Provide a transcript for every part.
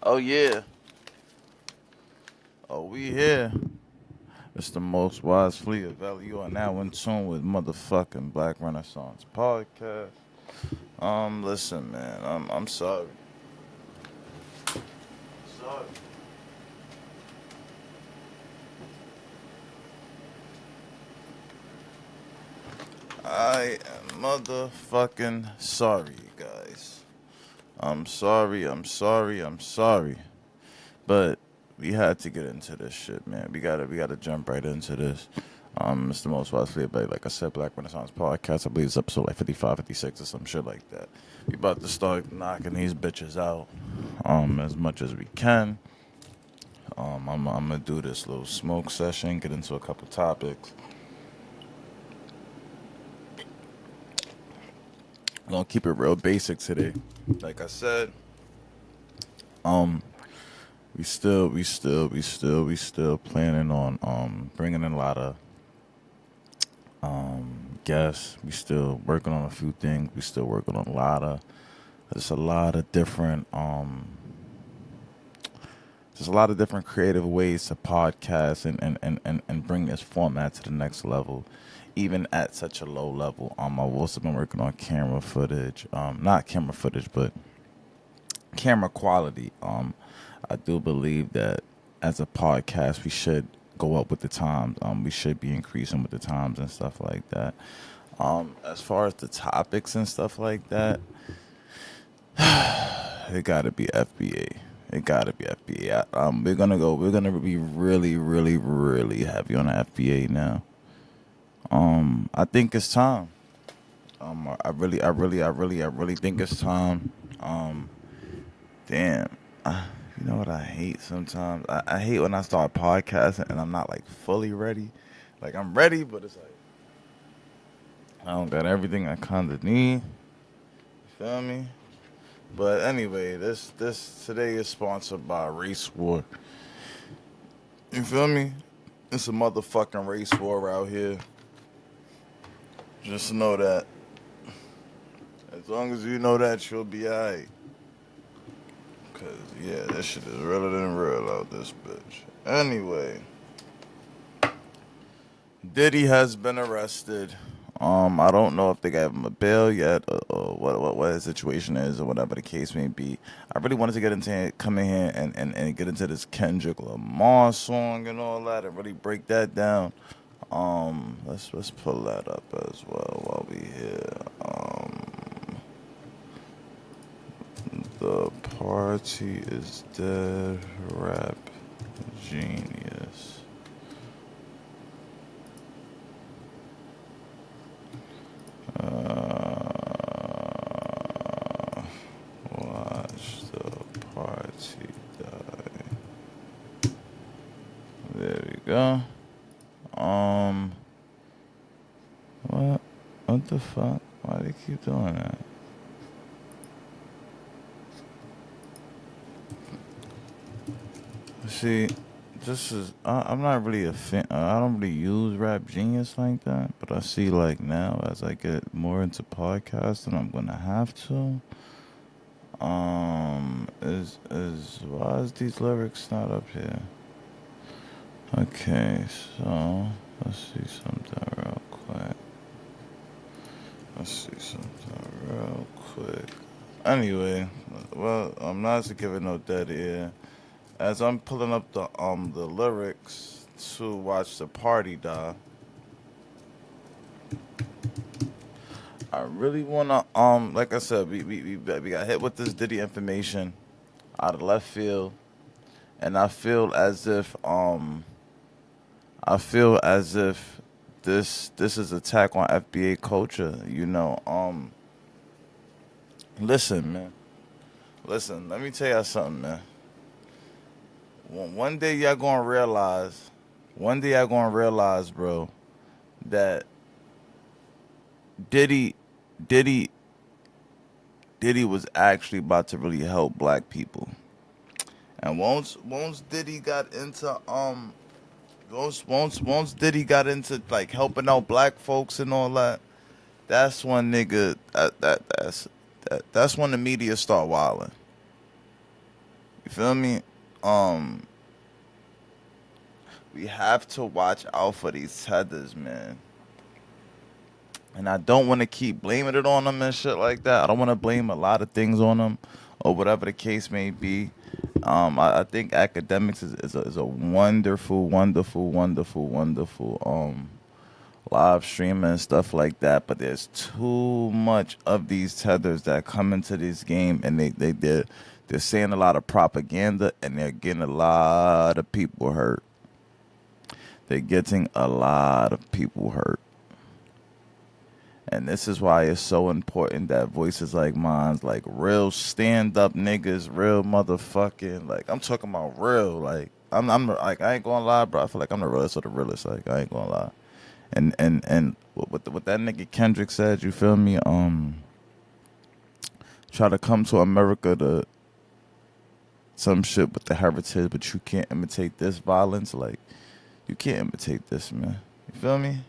Oh yeah. Oh, we here. It's the most wise Fleeahvelli. You are now in tune with motherfucking Black Renaissance podcast. Listen, man. I'm sorry. Sorry. I am motherfucking sorry, guys. I'm sorry. I'm sorry. But we had to get into this shit, man. We gotta jump right into this. It's the most widely about, like I said, Black Renaissance podcast. I believe it's episode like 55, 56 or some shit like that. We about to start knocking these bitches out, as much as we can. I'm gonna do this little smoke session, get into a couple topics. I'm gonna keep it real basic today. Like I said, um, we still planning on bringing in a lot of guests. We still working on a few things. We still working on there's a lot of different there's a lot of different creative ways to podcast and bring this format to the next level, even at such a low level. I've also been working on camera footage, not camera footage, but camera quality. I do believe that as a podcast, we should go up with the times. We should be increasing with the times and stuff like that. As far as the topics and stuff like that, it gotta be FBA. It gotta be FBA. We're gonna be really, really, really heavy on the FBA now. I think it's time. I really think it's time. Damn. You know what I hate sometimes? I hate when I start podcasting and I'm not like fully ready. Like I'm ready, but it's like I don't got everything I kinda need. You feel me? But anyway, this today is sponsored by Race War. You feel me? It's a motherfucking race war out here. Just know that. As long as you know that, you'll be alright. Cause yeah, this shit is realer than real out this bitch. Anyway, Diddy has been arrested. I don't know if they gave him a bail yet, or what his situation is, or whatever the case may be. I really wanted to get into come in here and get into this Kendrick Lamar song and all that, and really break that down. Let's pull that up as well while we here. The party is dead. Rap genius. Watch the party die. There we go. What? What the fuck? Why do they keep doing that? See, this is I'm not really a fan. I don't really use Rap Genius like that, but I see like now as I get more into podcasting, I'm gonna have to. Is why is these lyrics not up here? Okay, so let's see something real quick. Let's see something real quick. Anyway, well, I'm not to give it no dead ear. As I'm pulling up the lyrics to watch the party die, I really wanna like I said, we got hit with this Diddy information out of left field, and I feel as if this is attack on FBA culture. Listen, man. Listen, let me tell y'all something, man. One day y'all gonna realize, bro, that Diddy, Diddy, Diddy was actually about to really help black people. And once Diddy got into once Diddy got into like helping out black folks and all that, that's when that's when the media start wilding. You feel me? Um, we have to watch out for these tethers, man. And I don't want to keep blaming it on them and shit like that. I don't want to blame a lot of things on them or whatever the case may be. I think academics is a wonderful, wonderful, wonderful, wonderful live streamer and stuff like that. But there's too much of these tethers that come into this game, and they're saying a lot of propaganda, and they're getting a lot of people hurt. They're getting a lot of people hurt. And this is why it's so important that voices like mine, like real stand-up niggas, real motherfucking, like, I'm talking about real, like, I'm like, I ain't gonna lie, bro. I feel like I'm the realest of the realest, like, I ain't gonna lie. And what that nigga Kendrick said, you feel me? Try to come to America to some shit with the heritage, but you can't imitate this violence. Like, you can't imitate this, man. You feel me?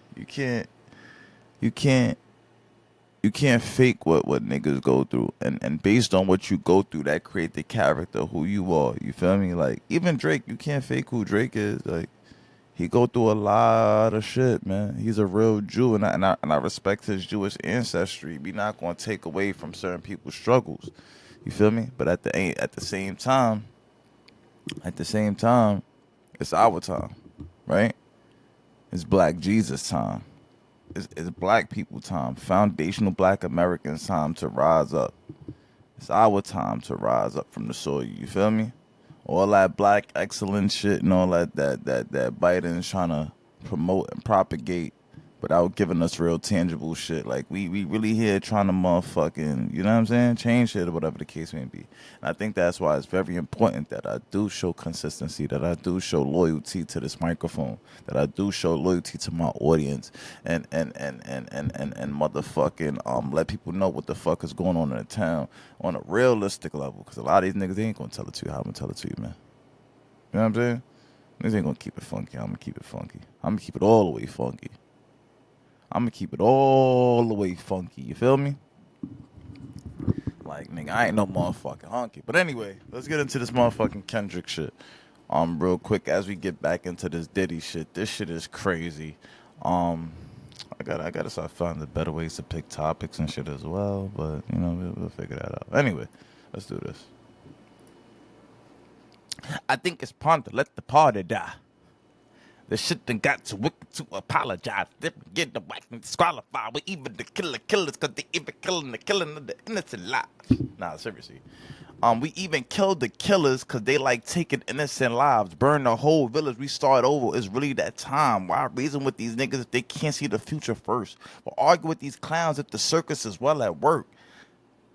You can't fake what niggas go through, and based on what you go through, that create the character who you are. You feel me? Like, even Drake, you can't fake who Drake is. Like, he go through a lot of shit, man. He's a real Jew, and I respect his Jewish ancestry. We not gonna take away from certain people's struggles. You feel me? But at the same time, it's our time, right? It's Black Jesus time. It's black people time, foundational black Americans time to rise up. It's our time to rise up from the soil. You feel me? All that black excellence shit and all that Biden's trying to promote and propagate without giving us real tangible shit. Like, we really here trying to motherfucking, you know what I'm saying, change shit or whatever the case may be. And I think that's why it's very important that I do show consistency, that I do show loyalty to this microphone, that I do show loyalty to my audience, and motherfucking let people know what the fuck is going on in the town on a realistic level. Because a lot of these niggas, they ain't gonna tell it to you how I'm gonna tell it to you, man. You know what I'm saying? Niggas ain't gonna keep it funky. I'm gonna keep it funky. I'm gonna keep it all the way funky. I'm gonna keep it all the way funky. You feel me? Like, nigga, I ain't no motherfucking honky. But anyway, let's get into this motherfucking Kendrick shit. Real quick as we get back into this Diddy shit. This shit is crazy. I gotta start finding better ways to pick topics and shit as well. But you know, we'll figure that out. Anyway, let's do this. I think it's time to let the party die. The shit done got too wicked to apologize. They get the whack and disqualified with even the killers, cause they even killing of the innocent lives. Nah, seriously. We even killed the killers cause they like taking innocent lives. Burn the whole village, we start over. It's really that time. Why reason with these niggas if they can't see the future first? Or argue with these clowns if the circus is well at work?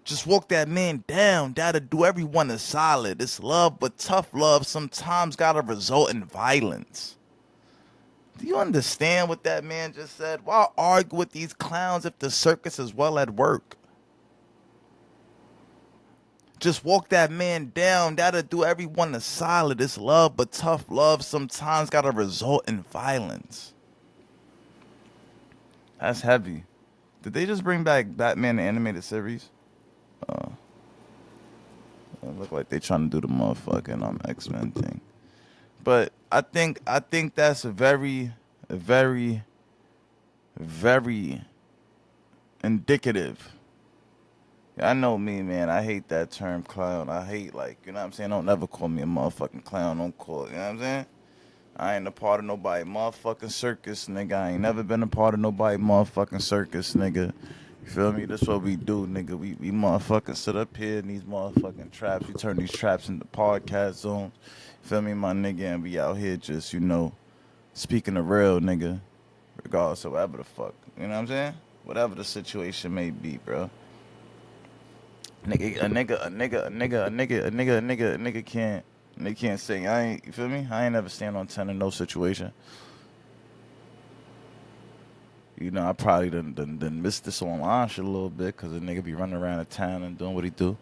Just walk that man down. That'll do everyone a solid. It's love, but tough love sometimes gotta result in violence. Do you understand what that man just said? Why argue with these clowns if the circus is well at work? Just walk that man down. That'll do everyone a solid. It's love, but tough love sometimes gotta result in violence. That's heavy. Did they just bring back Batman the animated series? It look like they trying to do the motherfucking X-Men thing. But I think that's a very, very, very indicative. I know me, man. I hate that term clown. I hate, like, you know what I'm saying? Don't never call me a motherfucking clown. Don't call it, you know what I'm saying? I ain't a part of nobody motherfucking circus, nigga. I ain't never been a part of nobody motherfucking circus, nigga. You feel me? That's what we do, nigga. We motherfucking sit up here in these motherfucking traps. We turn these traps into podcast zones. You feel me, my nigga? And we out here just, you know, speaking the real, nigga. Regardless of whatever the fuck. You know what I'm saying? Whatever the situation may be, bro. A nigga can't say I ain't, you feel me? I ain't never stand on 10 in no situation. You know, I probably done missed this online shit a little bit because a nigga be running around the town and doing what he do.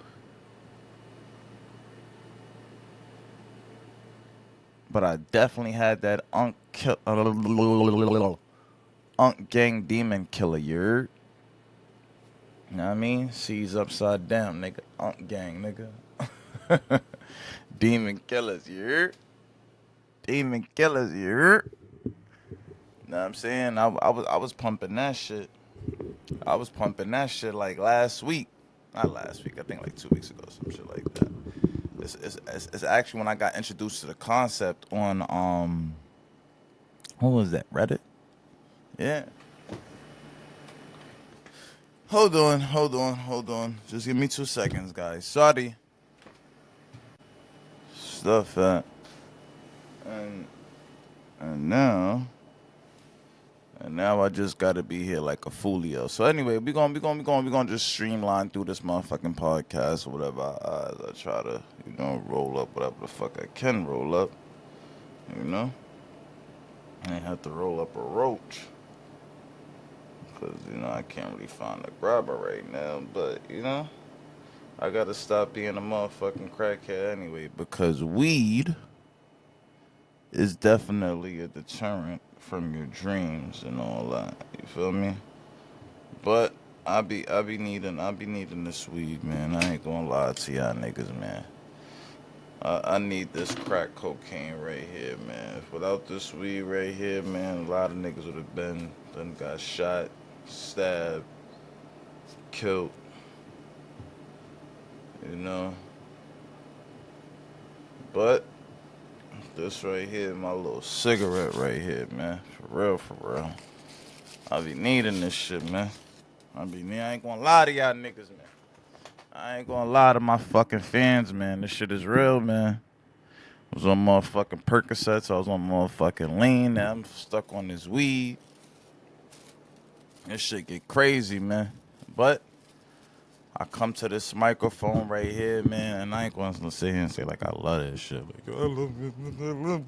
But I definitely had that Unk gang demon killer, you heard? You know what I mean? C's upside down, nigga. Unk gang, nigga. Demon killers, you heard? Demon killers, you heard? Know what I'm saying? I was pumping that shit. I was pumping that shit like last week. Not last week, I think like 2 weeks ago, some shit like that. It's actually when I got introduced to the concept on what was that, Reddit? Yeah. Hold on. Just give me 2 seconds, guys. Sorry. Stuff that. And and now I just gotta be here like a foolio. So anyway, we gonna just streamline through this motherfucking podcast or whatever as I try to, roll up whatever the fuck I can roll up. You know? I ain't have to roll up a roach. Cause, I can't really find a grabber right now. But, I gotta stop being a motherfucking crackhead anyway. Because weed is definitely a deterrent from your dreams and all that. You feel me? But I be needing this weed, man. I ain't gonna lie to y'all niggas, man. I need this crack cocaine right here, man. Without this weed right here, man, a lot of niggas would have done got shot, stabbed, killed. You know? But this right here, my little cigarette right here, man. For real. I be needing this shit, man. I ain't gonna lie to y'all niggas, man. I ain't gonna lie to my fucking fans, man. This shit is real, man. I was on motherfucking Percocets. I was on motherfucking lean. Now I'm stuck on this weed. This shit get crazy, man. But I come to this microphone right here, man, and I ain't going to sit here and say, like, I love this shit. Like, I love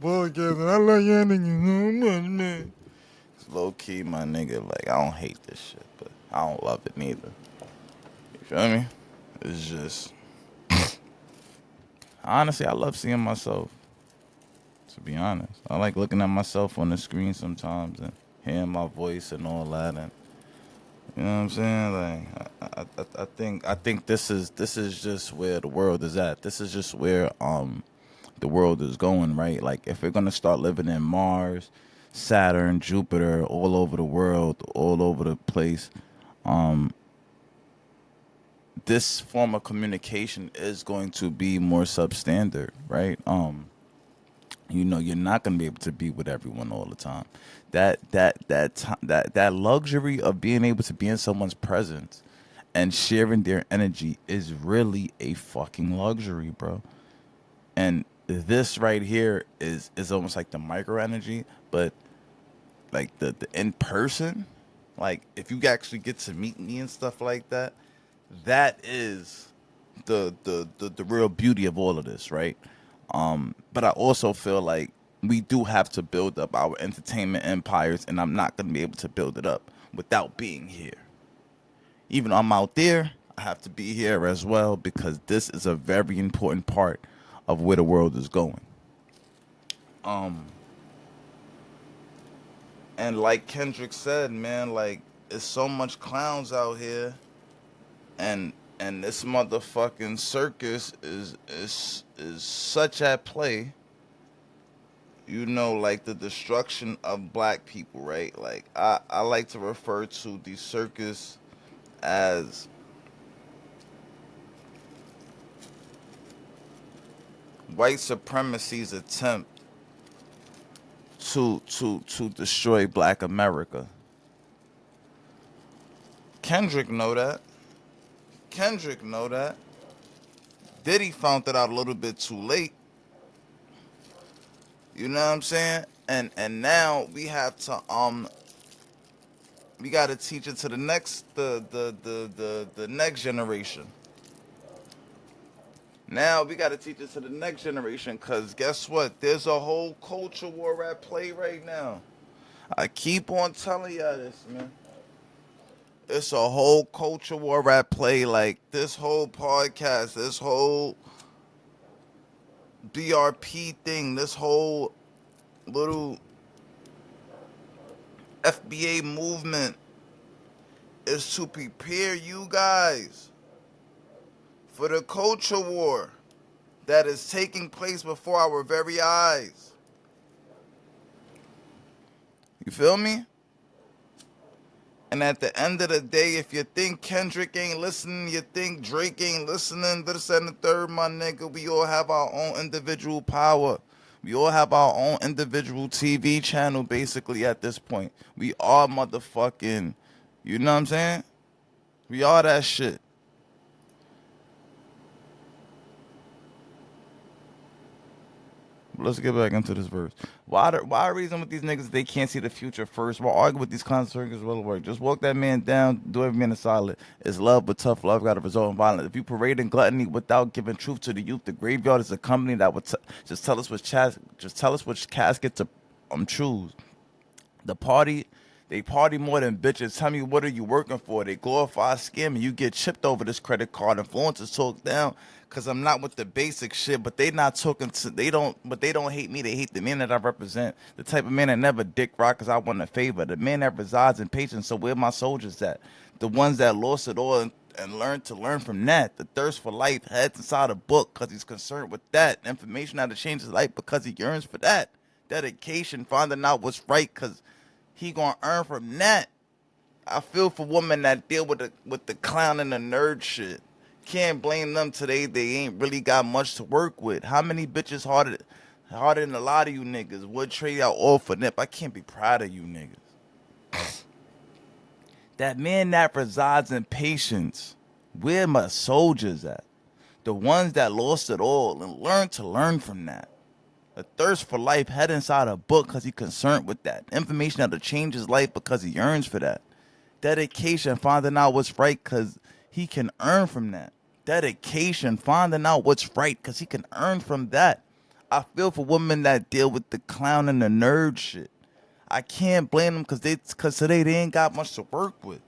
podcasting. I love y'all niggas so much, man. It's low-key, my nigga. Like, I don't hate this shit, but I don't love it neither. You feel me? It's just... Honestly, I love seeing myself, to be honest. I like looking at myself on the screen sometimes and hearing my voice and all that, and you know what I'm saying? Like, I think this is just where the world is at. This is just where the world is going, right? Like, if we're gonna start living in Mars, Saturn, Jupiter, all over the world, all over the place, this form of communication is going to be more substandard, right? You're not gonna be able to be with everyone all the time. That luxury of being able to be in someone's presence and sharing their energy is really a fucking luxury, bro. And this right here is almost like the micro energy, but like the in person, like if you actually get to meet me and stuff like that, that is the real beauty of all of this, right? But I also feel like we do have to build up our entertainment empires, and I'm not gonna be able to build it up without being here. Even though I'm out there, I have to be here as well because this is a very important part of where the world is going. And like Kendrick said, man, like there's so much clowns out here, and this motherfucking circus is such at play. Like the destruction of black people, right? Like I like to refer to the circus as white supremacy's attempt to destroy black America. Kendrick know that. Diddy found it out a little bit too late. You know what I'm saying? And now we have to we got to teach it to the next generation. Now we got to teach it to the next generation cuz guess what? There's a whole culture war at play right now. I keep on telling y'all this, man. It's a whole culture war at play. Like this whole podcast, this whole BRP thing, this whole little FBA movement is to prepare you guys for the culture war that is taking place before our very eyes. You feel me? And at the end of the day, if you think Kendrick ain't listening, you think Drake ain't listening, this and the third, my nigga, we all have our own individual power. We all have our own individual TV channel, basically, at this point. We are motherfucking, you know what I'm saying? We are that shit. Let's get back into this verse. Why reason with these niggas they can't see the future first? Why argue with these concerts will work? Just walk that man down, do every man solid. It's love, but tough love got to result in violence. If you parade in gluttony without giving truth to the youth, the graveyard is a company that would just tell us which casket to choose. The party, they party more than bitches. Tell me, what are you working for? They glorify scamming. You get chipped over this credit card. Influencers talk down because I'm not with the basic shit, but they not talking to, they don't hate me. They hate the man that I represent. The type of man that never dick rock because I want a favor. The man that resides in patience. So where my soldiers at? The ones that lost it all and learn to learn from that. The thirst for life heads inside a book because he's concerned with that. Information how to change his life because he yearns for that. Dedication, finding out what's right because he gonna earn from that. I feel for women that deal with the clown and the nerd shit. Can't blame them today. They ain't really got much to work with. How many bitches harder than a lot of you niggas would trade out all for nip? I can't be proud of you niggas. That man that resides in patience. Where my soldiers at? The ones that lost it all and learn to learn from that. A thirst for life, head inside a book because he concerned with that. Information how to change his life because he yearns for that. Dedication, finding out what's right because he can earn from that. Dedication, finding out what's right because he can earn from that. I feel for women that deal with the clown and the nerd shit. I can't blame them because today they ain't got much to work with.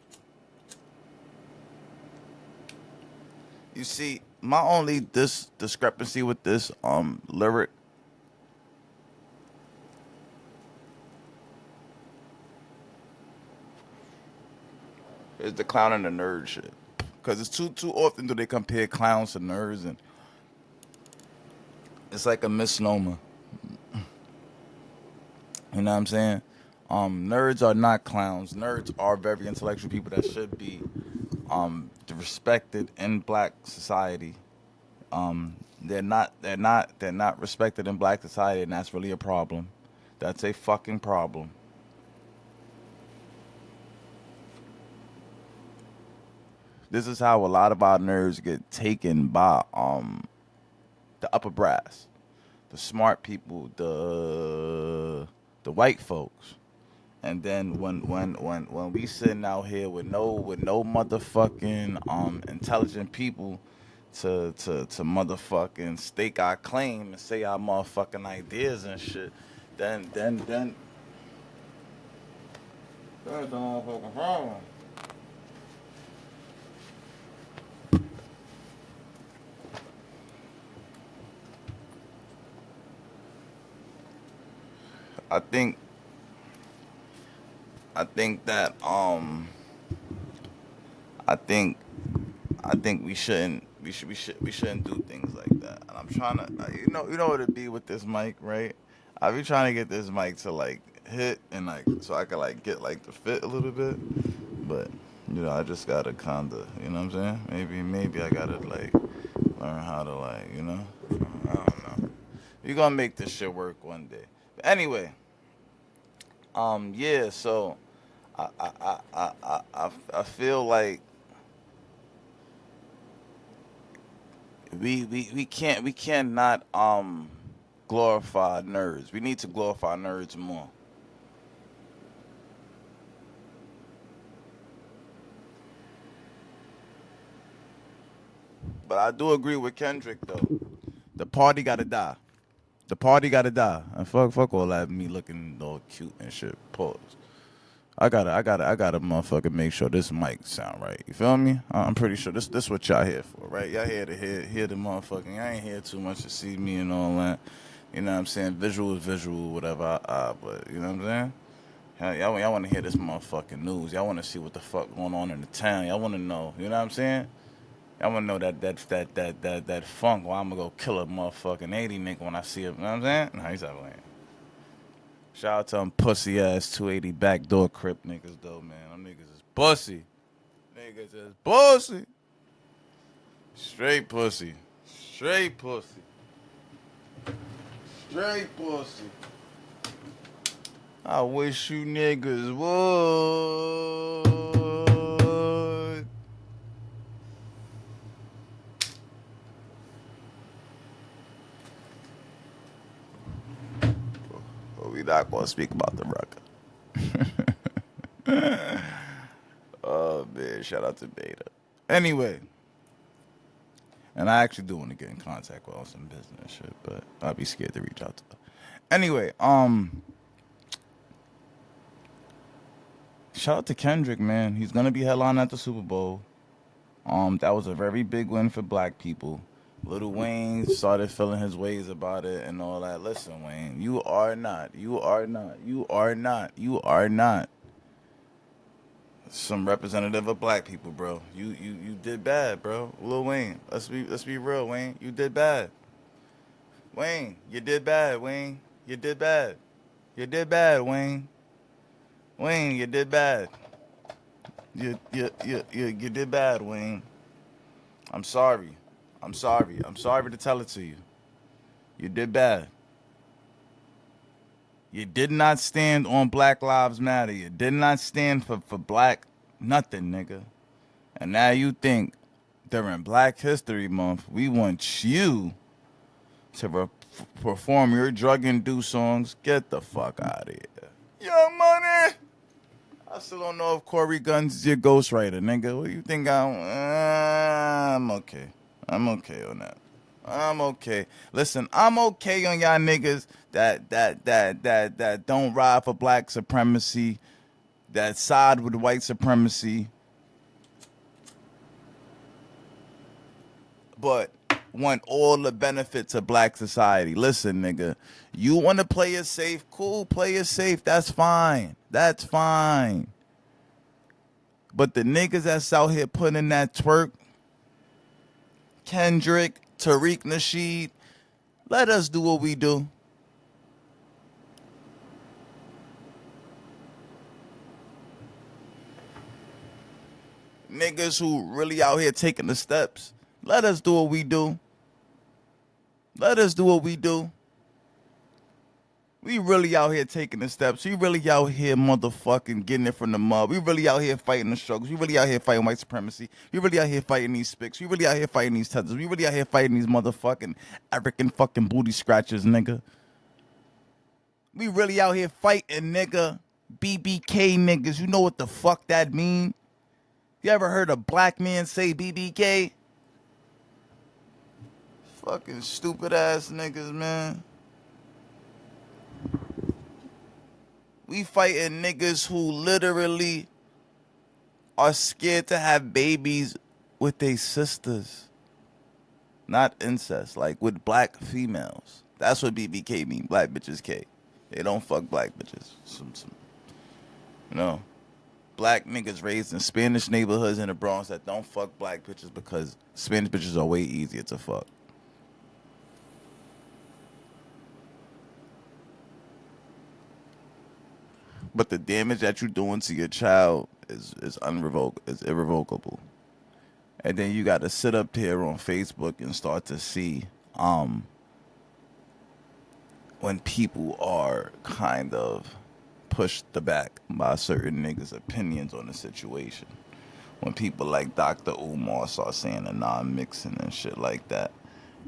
You see, my only discrepancy with this lyric is the clown and the nerd shit. Because it's too often do they compare clowns to nerds, and it's like a misnomer. You know what I'm saying? Nerds are not clowns. Nerds are very intellectual people that should be respected in black society. They're not respected in black society, and that's really a problem. That's a fucking problem. This is how a lot of our nerds get taken by the upper brass, the smart people, the white folks. And then when we sitting out here with no motherfucking intelligent people to motherfucking stake our claim and say our motherfucking ideas and shit, then that's the motherfucking problem. I think I think that I think we shouldn't do things like that. And I'm trying to you know what it be with this mic, right? I be trying to get this mic to like hit and like so I can like get like the fit a little bit, but I just gotta kinda, you know what I'm saying? Maybe I gotta like learn how to like, I don't know. We gonna make this shit work one day. But anyway, yeah. So I feel like we cannot glorify nerds. We need to glorify nerds more. But I do agree with Kendrick though. The party gotta die. The party gotta die. And fuck all that me looking all cute and shit. Pause. I gotta motherfucking make sure this mic sound right. You feel me? I'm pretty sure this what y'all here for, right? Y'all here to hear the motherfucking. I ain't here too much to see me and all that. You know what I'm saying? Visual is visual, whatever. But you know what I'm saying? Y'all want to hear this motherfucking news. Y'all want to see what the fuck going on in the town. Y'all want to know. You know what I'm saying? I wanna know that funk. Well, I'm gonna go kill a motherfucking 80 nigga when I see him. You know what I'm saying? Nah, he's not playing. Shout out to them pussy ass 280 backdoor crip niggas though, man. Them niggas is pussy. Niggas is pussy. Straight pussy. Straight pussy. Straight pussy. I wish you niggas would. But we not gonna speak about the record. Oh man, shout out to Beta. Anyway, and I actually do want to get in contact with all some business shit, but I'd be scared to reach out to her. Anyway, shout out to Kendrick, man. He's gonna be headlining at the Super Bowl. That was a very big win for black people. Lil Wayne started feeling his ways about it and all that. Listen, Wayne, you are not some representative of black people, bro. You did bad, bro. Lil Wayne, let's be real, Wayne. You did bad. Wayne, you did bad, Wayne. You did bad. You did bad, Wayne. Wayne, you did bad. You did bad, Wayne. I'm sorry. I'm sorry. I'm sorry to tell it to you. You did bad. You did not stand on Black Lives Matter. You did not stand for black nothing, nigga. And now you think during Black History Month, we want you to perform your drug-induced songs. Get the fuck out of here. Young Money! I still don't know if Corey Guns is your ghostwriter, nigga. What do you think I'm okay. I'm okay on that. I'm okay. Listen, I'm okay on y'all niggas that don't ride for black supremacy, that side with white supremacy, but want all the benefits of black society. Listen, nigga, you want to play it safe? Cool, play it safe. That's fine. That's fine. But the niggas that's out here putting in that twerk, Kendrick, Tariq Nasheed, let us do what we do. Niggas who really out here taking the steps, let us do what we do. Let us do what we do. We really out here taking the steps. We really out here motherfucking getting it from the mud. We really out here fighting the struggles. We really out here fighting white supremacy. We really out here fighting these spics. We really out here fighting these tethers. We really out here fighting these motherfucking African fucking booty scratchers, nigga. We really out here fighting, nigga. BBK niggas. You know what the fuck that mean? You ever heard a black man say BBK? Fucking stupid ass niggas, man. We fighting niggas who literally are scared to have babies with their sisters. Not incest, like with black females. That's what BBK mean, black bitches K. They don't fuck black bitches. You know, black niggas raised in Spanish neighborhoods in the Bronx that don't fuck black bitches because Spanish bitches are way easier to fuck. But the damage that you're doing to your child is irrevocable. And then you got to sit up here on Facebook and start to see when people are kind of pushed the back by certain niggas' opinions on the situation. When people like Dr. Umar start saying the non-mixing and shit like that.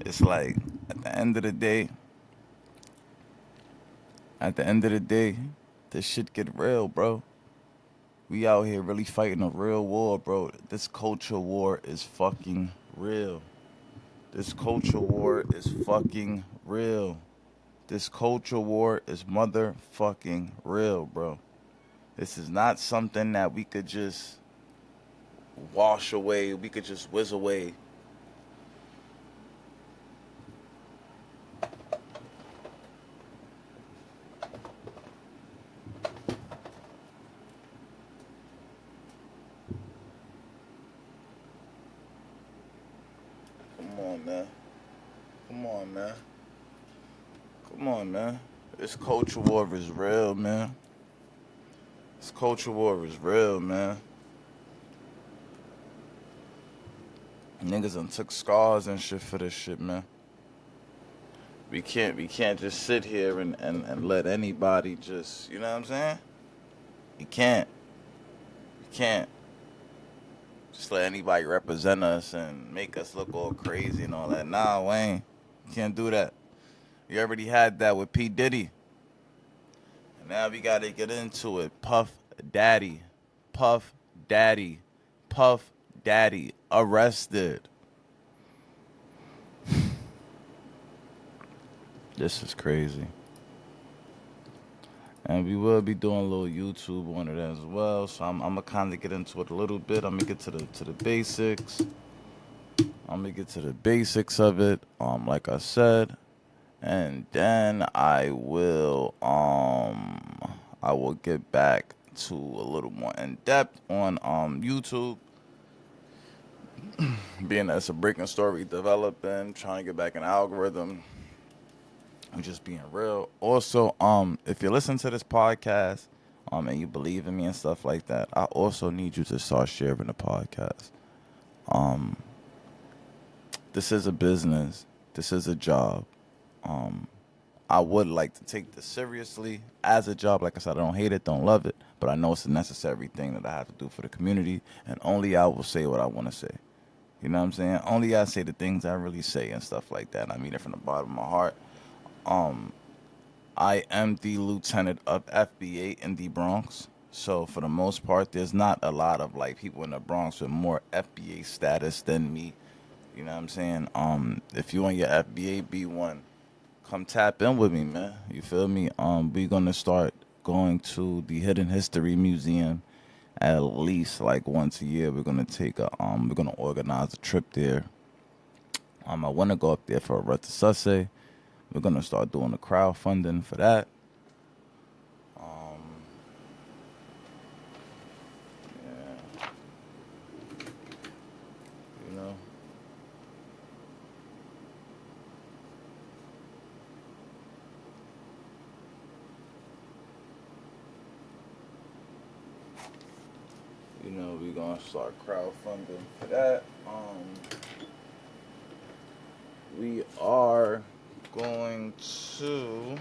It's like, at the end of the day, this shit get real, bro. We out here really fighting a real war, bro. This culture war is fucking real. This culture war is fucking real. This culture war is motherfucking real, bro. This is not something that we could just wash away. We could just whiz away. man. Come on, man. This culture war is real, man. This culture war is real, man. Niggas done took scars and shit for this shit, man. We can't just sit here and let anybody just, you know what I'm saying? You can't. You can't just let anybody represent us and make us look all crazy and all that. Nah, Wayne. You can't do that. You already had that with P. Diddy. And now we gotta get into it. Puff Daddy. Puff Daddy. Puff Daddy. Arrested. This is crazy. And we will be doing a little YouTube on it as well. So I'm gonna kind of get into it a little bit. I'm gonna get to the basics. I'm gonna get to the basics of it. Like I said, and then I will get back to a little more in depth on YouTube. Being as a breaking story developing, trying to get back an algorithm. I'm just being real. Also, if you listen to this podcast, and you believe in me and stuff like that, I also need you to start sharing the podcast. Um, this is a business. This is a job. I would like to take this seriously as a job. Like I said, I don't hate it, don't love it, but I know it's a necessary thing that I have to do for the community, and only I will say what I want to say. You know what I'm saying? Only I say the things I really say and stuff like that. I mean it from the bottom of my heart. Um, I am the lieutenant of FBA in the Bronx. So for the most part, there's not a lot of like people in the Bronx with more FBA status than me. You know what I'm saying? If you on your FBA B1, come tap in with me, man. You feel me? We're gonna start going to the Hidden History Museum at least like once a year. We're gonna organize a trip there. I want to go up there for a Retasusse. We're gonna start doing the crowdfunding for that. Um, yeah, you know, we're gonna start crowdfunding for that. We are going to.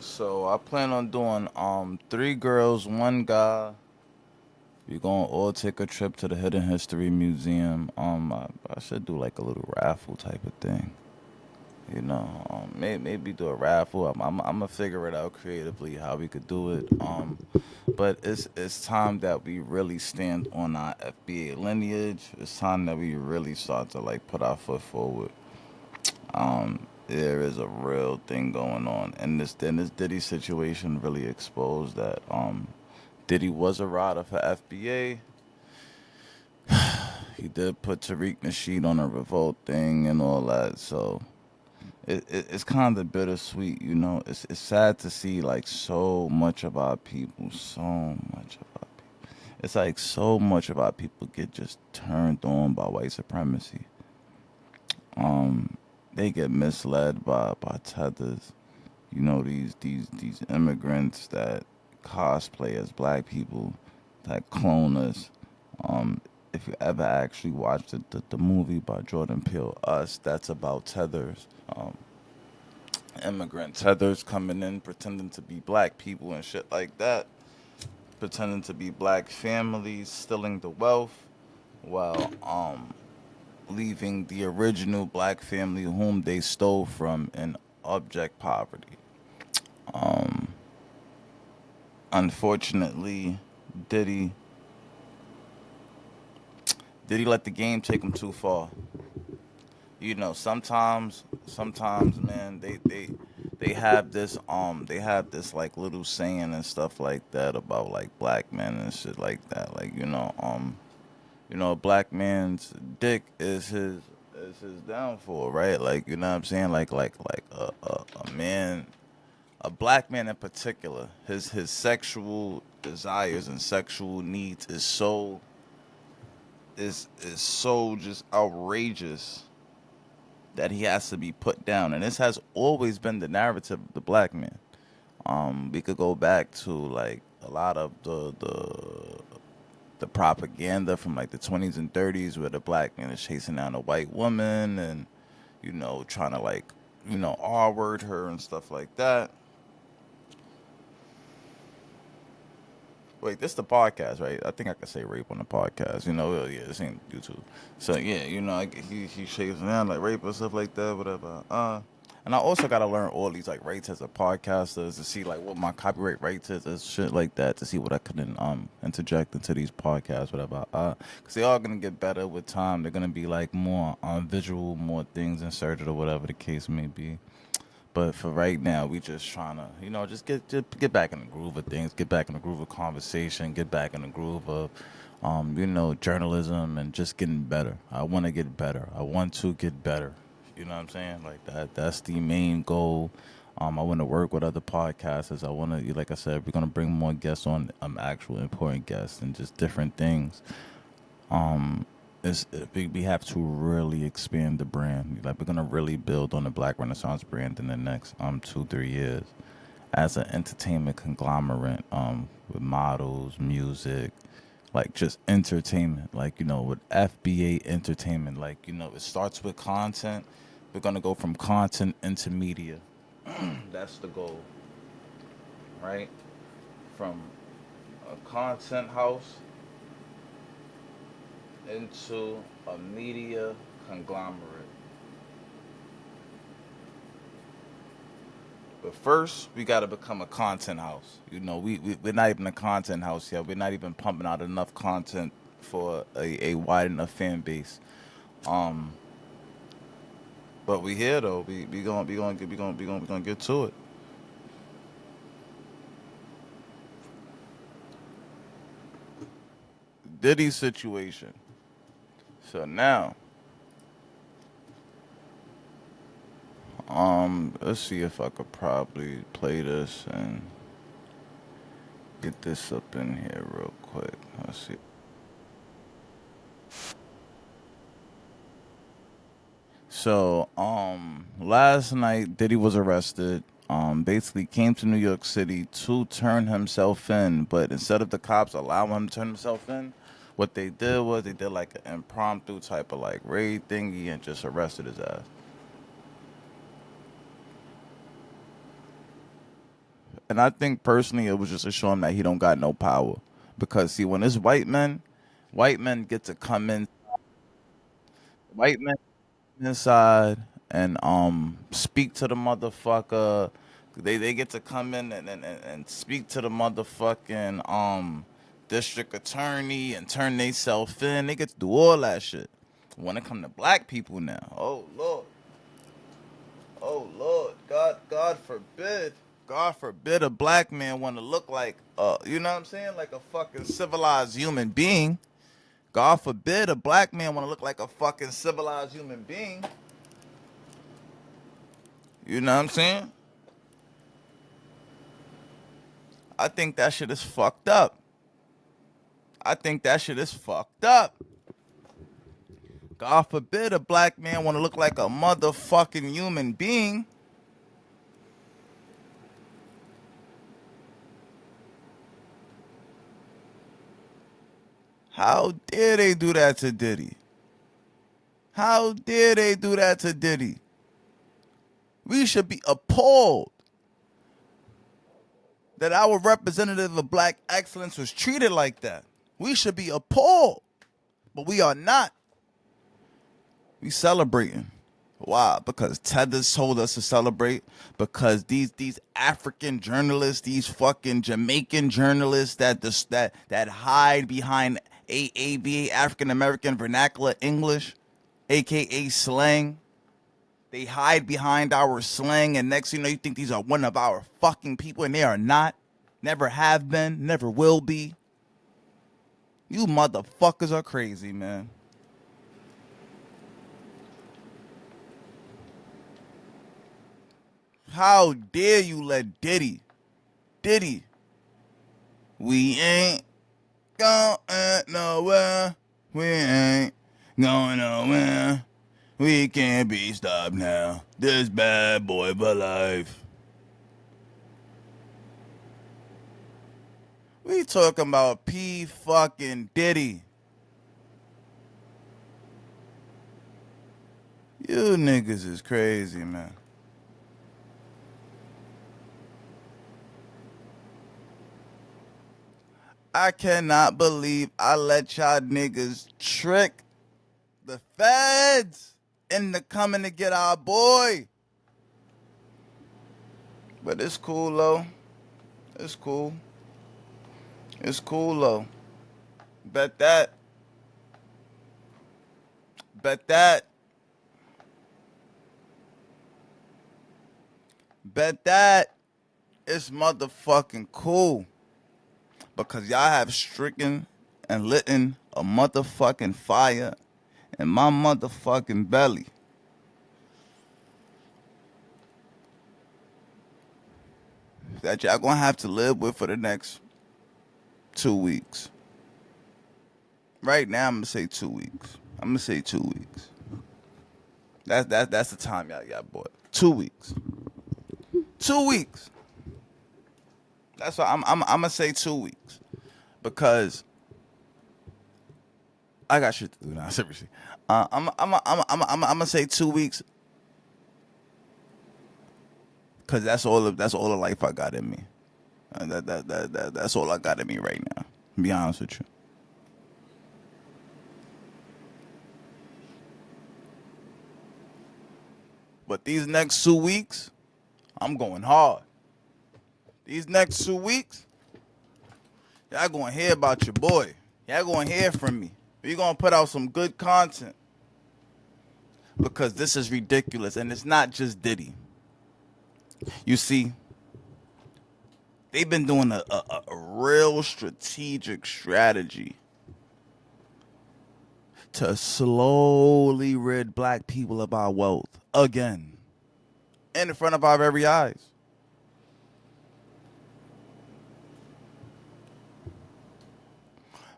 So I plan on doing 3 girls, 1 guy. We're gonna all take a trip to the Hidden History Museum. I should do like a little raffle type of thing. Maybe do a raffle. I'm gonna figure it out creatively how we could do it. But it's time that we really stand on our FBA lineage. It's time that we really start to like put our foot forward. There is a real thing going on, and this Diddy situation really exposed that Diddy was a rider for FBA. He did put Tariq Nasheed on a revolt thing and all that, so it's kind of bittersweet, you know. It's sad to see like so much of our people, so much of our people. It's like so much of our people get just turned on by white supremacy. They get misled by tethers. You know, these immigrants that cosplay as black people, that clone us. If you ever actually watched the movie by Jordan Peele, Us, that's about tethers. Um, Immigrant tethers coming in pretending to be black people and shit like that, pretending to be black families, stealing the wealth while leaving the original black family whom they stole from in abject poverty. Unfortunately, Diddy Diddy let the game take him too far. You know, sometimes, man, they have this like little saying and stuff like that about like black men and shit like that. Like, a black man's dick is his downfall, right? Like, you know what I'm saying? Like a man, a black man in particular, his sexual desires and sexual needs is so just outrageous that he has to be put down. And this has always been the narrative of the black man. We could go back to like a lot of the propaganda from like the 20s and 30s where the black man is chasing down a white woman and trying to like R-word her and stuff like that. Wait, this the podcast, right? I think I could say rape on the podcast. Yeah, this ain't YouTube. So yeah, he shakes around like rape and stuff like that, whatever. And I also gotta learn all these like rates as a podcaster to see like what my copyright rates is and shit like that to see what I couldn't interject into these podcasts, whatever. Cause they are gonna get better with time. They're gonna be like more visual, more things inserted or whatever the case may be. But for right now, we just trying to, just get back in the groove of things, get back in the groove of conversation, get back in the groove of, journalism and just getting better. I want to get better. I want to get better. You know what I'm saying? Like that. That's the main goal. I want to work with other podcasters. I want to, like I said, we're gonna bring more guests on, actual important guests and just different things. We have to really expand the brand. Like we're gonna really build on the Black Renaissance brand in the next 2-3 years as an entertainment conglomerate with models, music, like just entertainment. Like with FBA Entertainment. Like it starts with content. We're gonna go from content into media. That's the goal, right? From a content house into a media conglomerate. But first, we got to become a content house. We're not even a content house yet. We're not even pumping out enough content for a wide enough fan base. Um, but we here though. We gonna get to it. Diddy situation. So now, let's see if I could probably play this and get this up in here real quick. Let's see. So, last night Diddy was arrested. Basically came to New York City to turn himself in, but instead of the cops allowing him to turn himself in, what they did was they did like an impromptu type of like raid thingy and just arrested his ass. And I think personally it was just to show him that he don't got no power. Because see, when it's white men get to come in, white men inside and speak to the motherfucker. They get to come in and speak to the motherfucking district attorney and turn they self in. They get to do all that shit. When it come to black people now, oh Lord, God forbid. God forbid a black man want to look like you know what I'm saying? Like a fucking civilized human being. God forbid a black man want to look like a fucking civilized human being. You know what I'm saying? I think that shit is fucked up. I think that shit is fucked up. God forbid a black man want to look like a motherfucking human being. How dare they do that to Diddy? How dare they do that to Diddy? We should be appalled that our representative of black excellence was treated like that. We should be appalled, but we are not. We celebrating. Why? Because Tethers told us to celebrate. Because these African journalists, these fucking Jamaican journalists that hide behind AAVA, African American Vernacular English, aka slang. They hide behind our slang, and next thing you know, you think these are one of our fucking people, and they are not. Never have been, never will be. You motherfuckers are crazy, man. How dare you let Diddy, we ain't going nowhere. We ain't going nowhere. We can't be stopped now. This bad boy for life. We talking about P fucking Diddy. You niggas is crazy, man. I cannot believe I let y'all niggas trick the feds into coming to get our boy. But it's cool, though. It's cool. It's cool, though. Bet that. Bet that. Bet that. It's motherfucking cool. Because y'all have stricken and lit a motherfucking fire in my motherfucking belly. That y'all gonna have to live with for the next 2 weeks. Right now, I'm gonna say 2 weeks. I'm gonna say 2 weeks. That's the time y'all bought. 2 weeks. 2 weeks. That's why I'm gonna say 2 weeks, because I got shit to do now. Seriously, I'm gonna say 2 weeks, because that's all the life I got in me. That's all I got in me right now. To be honest with you. But these next 2 weeks, I'm going hard. These next 2 weeks, y'all gonna hear about your boy. Y'all gonna hear from me. We gonna put out some good content, because this is ridiculous, and it's not just Diddy. You see, they've been doing a real strategic strategy to slowly rid black people of our wealth again, in front of our very eyes.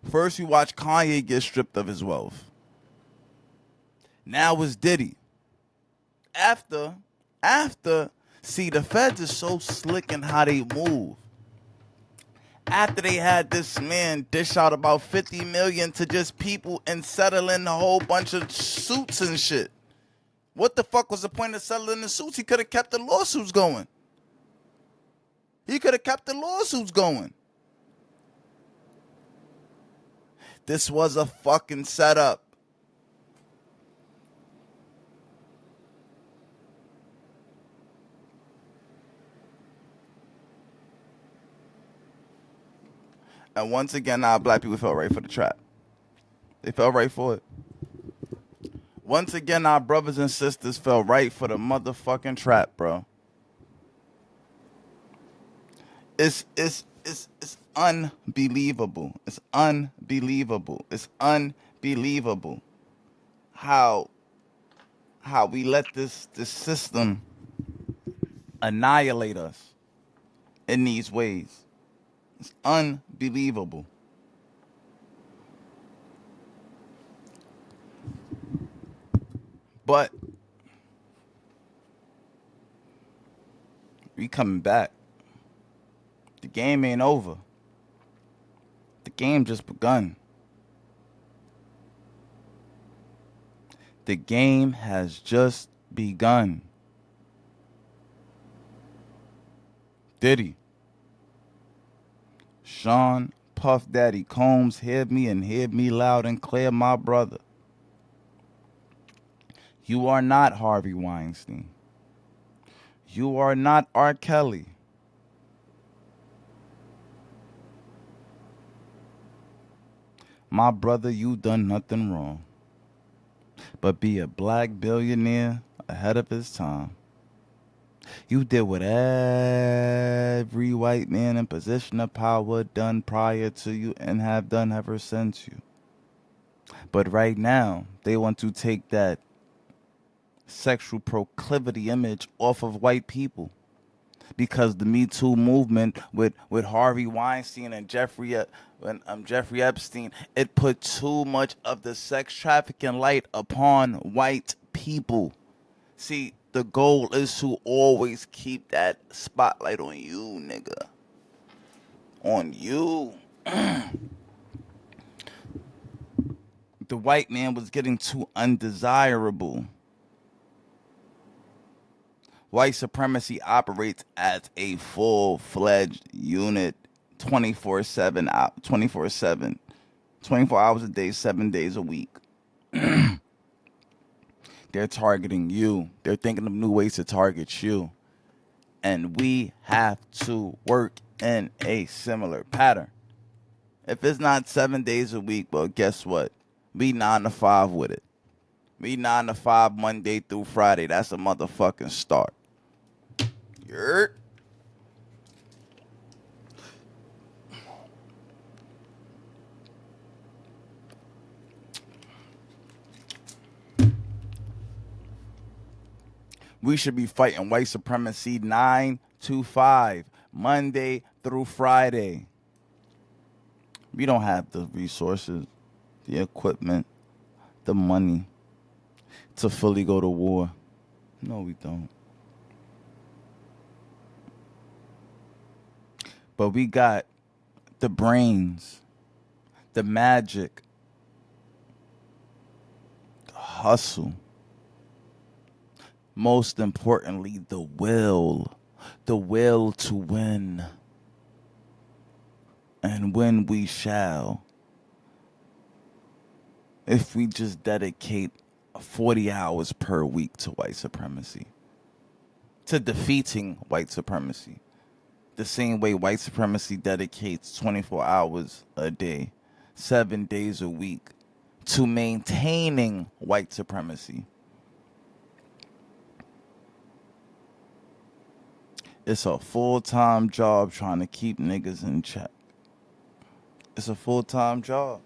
First, you watch Kanye get stripped of his wealth. Now it's Diddy. After, see, the feds is so slick in how they move. After they had this man dish out about 50 million to just people and settling a whole bunch of suits and shit. What the fuck was the point of settling the suits? He could have kept the lawsuits going. This was a fucking setup. And once again, our black people fell right for the trap. They fell right for it. Once again, our brothers and sisters fell right for the motherfucking trap, bro. It's unbelievable. It's unbelievable how we let this system annihilate us in these ways. It's unbelievable. But we coming back. The game ain't over. The game just begun. The game has just begun. Diddy, Sean, Puff Daddy, Combs, hear me and hear me loud and clear, my brother. You are not Harvey Weinstein. You are not R. Kelly. My brother, you done nothing wrong but be a black billionaire ahead of his time. You did what every white man in position of power done prior to you and have done ever since you. But right now, they want to take that sexual proclivity image off of white people. Because the Me Too movement with Harvey Weinstein and Jeffrey Epstein, it put too much of the sex trafficking light upon white people. See, the goal is to always keep that spotlight on you, nigga. On you. The white man was getting too undesirable. White supremacy operates as a full-fledged unit 24/7, 24/7, 24 hours a day, 7 days a week. They're targeting you. They're thinking of new ways to target you. And we have to work in a similar pattern. If it's not 7 days a week, well, guess what? We 9 to 5 with it. We 9 to 5 Monday through Friday. That's a motherfucking start. Yurt. We should be fighting white supremacy 9 to 5, Monday through Friday. We don't have the resources, the equipment, the money to fully go to war. No, we don't. But we got the brains, the magic, the hustle. Most importantly, the will to win. And win we shall. If we just dedicate 40 hours per week to white supremacy, to defeating white supremacy, the same way white supremacy dedicates 24 hours a day, 7 days a week, to maintaining white supremacy. It's a full-time job trying to keep niggas in check. It's a full-time job.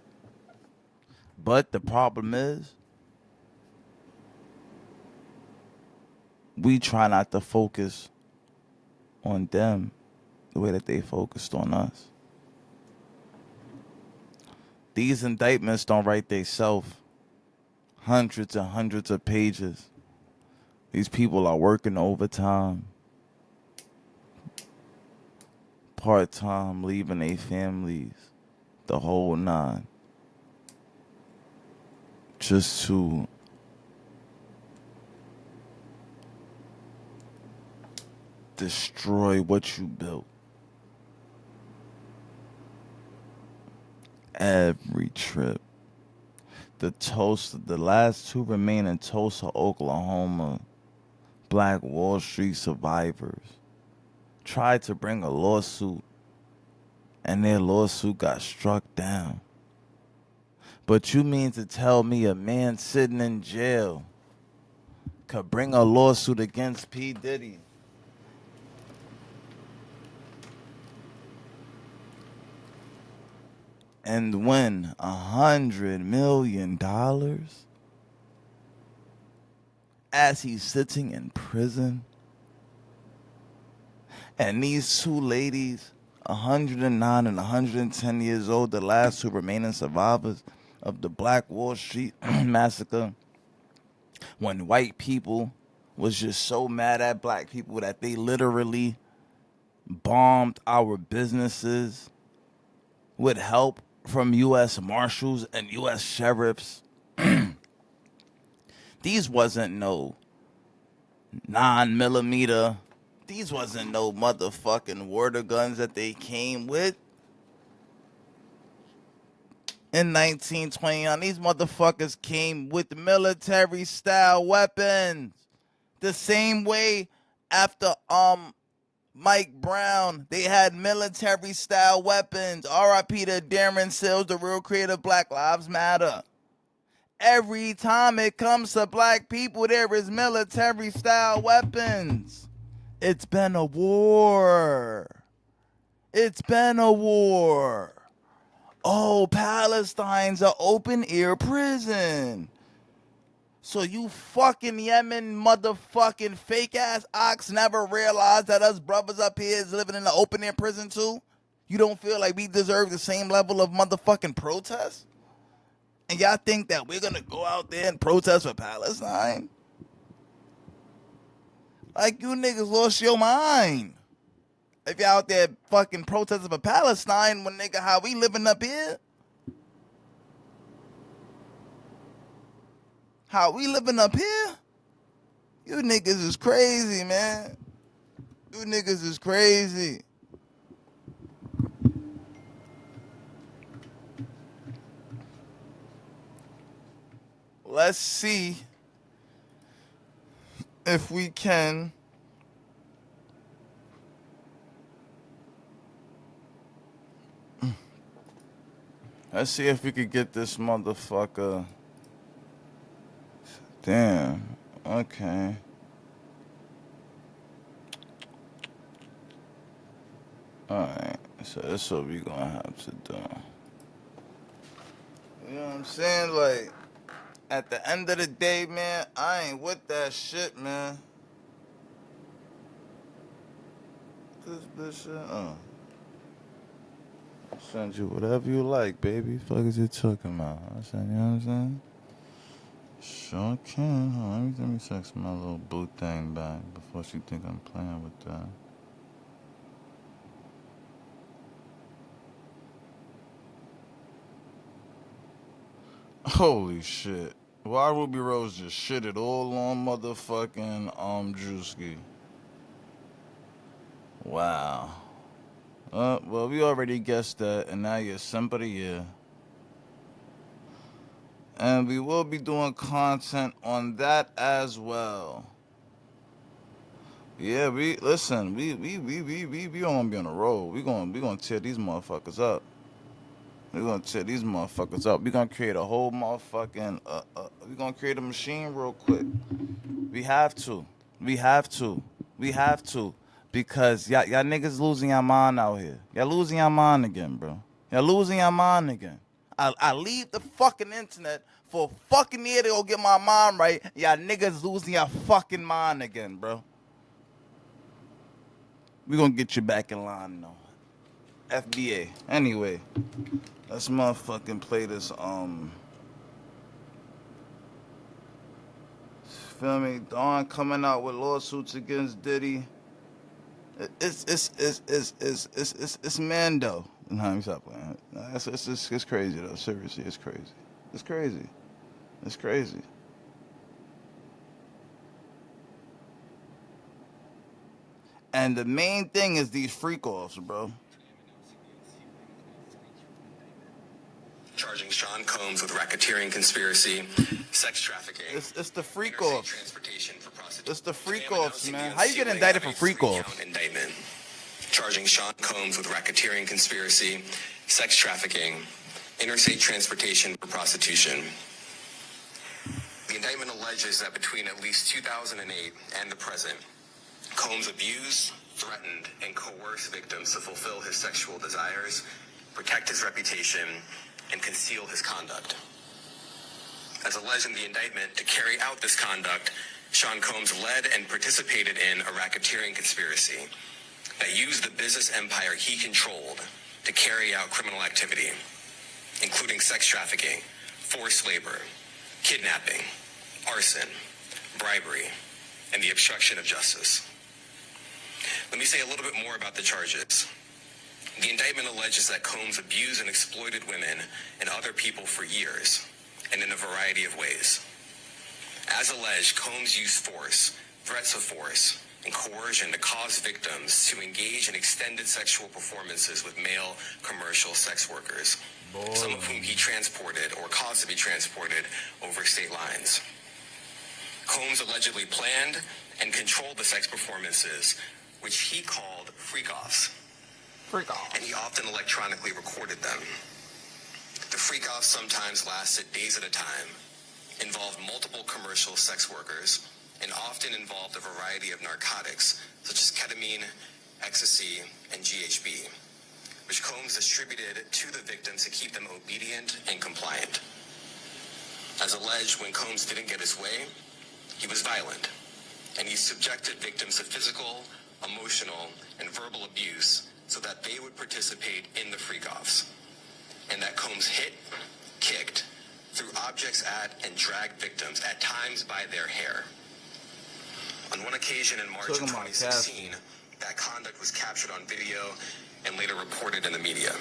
But the problem is, we try not to focus on them the way that they focused on us. These indictments don't write themselves. Hundreds and hundreds of pages. These people are working overtime, part-time, leaving their families, the whole nine, just to destroy what you built. Every trip. The last two remain in Tulsa, Oklahoma, Black Wall Street survivors tried to bring a lawsuit, and their lawsuit got struck down. But you mean to tell me a man sitting in jail could bring a lawsuit against P. Diddy? And win $100 million as he's sitting in prison? And these two ladies, 109 and 110 years old, the last two remaining survivors of the Black Wall Street massacre, when white people was just so mad at black people that they literally bombed our businesses with help from U.S. Marshals and U.S. Sheriffs. These wasn't no 9mm. These wasn't no motherfucking water guns that they came with. In 1929, these motherfuckers came with military-style weapons. The same way after Mike Brown, they had military-style weapons. R.I.P. to Darren Sills, the real creator of Black Lives Matter. Every time it comes to black people, there is military-style weapons. It's been a war. It's been a war. Oh, Palestine's an open-air prison. So you fucking Yemen motherfucking fake-ass ox never realized that us brothers up here is living in an open-air prison too? You don't feel like we deserve the same level of motherfucking protest? And y'all think that we're gonna go out there and protest for Palestine? Like, you niggas lost your mind. If y'all out there fucking protesting for Palestine, when nigga, how we living up here? How we living up here? You niggas is crazy, man. You niggas is crazy. Let's see if we can let's see if we could get this motherfucker. Damn. Okay. Alright. So that's what we gonna have to do. You know what I'm saying? Like, at the end of the day, man, I ain't with that shit, man. This shit, I'll send you whatever you like, baby. Fuck is you talking about? I said, you know what I'm saying? Sure can. Hold on, let me text my little boo thing back before she think I'm playing with that. Holy shit. Why Ruby Rose just shitted all on motherfucking Drewski? Wow. Well, we already guessed that, and now you're Simp of the Year. And we will be doing content on that as well. Yeah, we gonna be on a roll. We gonna tear these motherfuckers up. We're gonna tear these motherfuckers up. We're gonna create a whole motherfucking we're gonna create a machine real quick. We have to. Because y'all niggas losing your mind out here. Y'all losing your mind again, bro. Y'all losing your mind again. I leave the fucking internet for a fucking year to go get my mind right. Y'all niggas losing your fucking mind again, bro. We gonna get you back in line, though. FBA. Anyway, let's motherfucking play this, feel me? Dawn coming out with lawsuits against Diddy. It's Mando. No, let me stop playing. It's crazy though. Seriously, it's crazy. It's crazy. It's crazy. And the main thing is these freak offs, bro. Charging Sean Combs with racketeering conspiracy, sex trafficking. It's the freak offs. It's the freak offs, man. How you get indicted for freak offs? Indictment. Charging Sean Combs with racketeering conspiracy, sex trafficking, interstate transportation for prostitution. The indictment alleges that between at least 2008 and the present, Combs abused, threatened, and coerced victims to fulfill his sexual desires, protect his reputation, and conceal his conduct. As alleged in the indictment, to carry out this conduct, Sean Combs led and participated in a racketeering conspiracy that used the business empire he controlled to carry out criminal activity, including sex trafficking, forced labor, kidnapping, arson, bribery, and the obstruction of justice. Let me say a little bit more about the charges. The indictment alleges that Combs abused and exploited women and other people for years, and in a variety of ways. As alleged, Combs used force, threats of force, and coercion to cause victims to engage in extended sexual performances with male commercial sex workers, some of whom he transported or caused to be transported over state lines. Combs allegedly planned and controlled the sex performances, which he called freak-offs. And he often electronically recorded them. The freak-offs sometimes lasted days at a time, involved multiple commercial sex workers, and often involved a variety of narcotics, such as ketamine, ecstasy, and GHB, which Combs distributed to the victims to keep them obedient and compliant. As alleged, when Combs didn't get his way, he was violent, and he subjected victims to physical, emotional, and verbal abuse so that they would participate in the freak-offs, and that Combs hit, kicked, threw objects at, and dragged victims, at times by their hair. On one occasion in March of 2016, that conduct was captured on video and later reported in the media.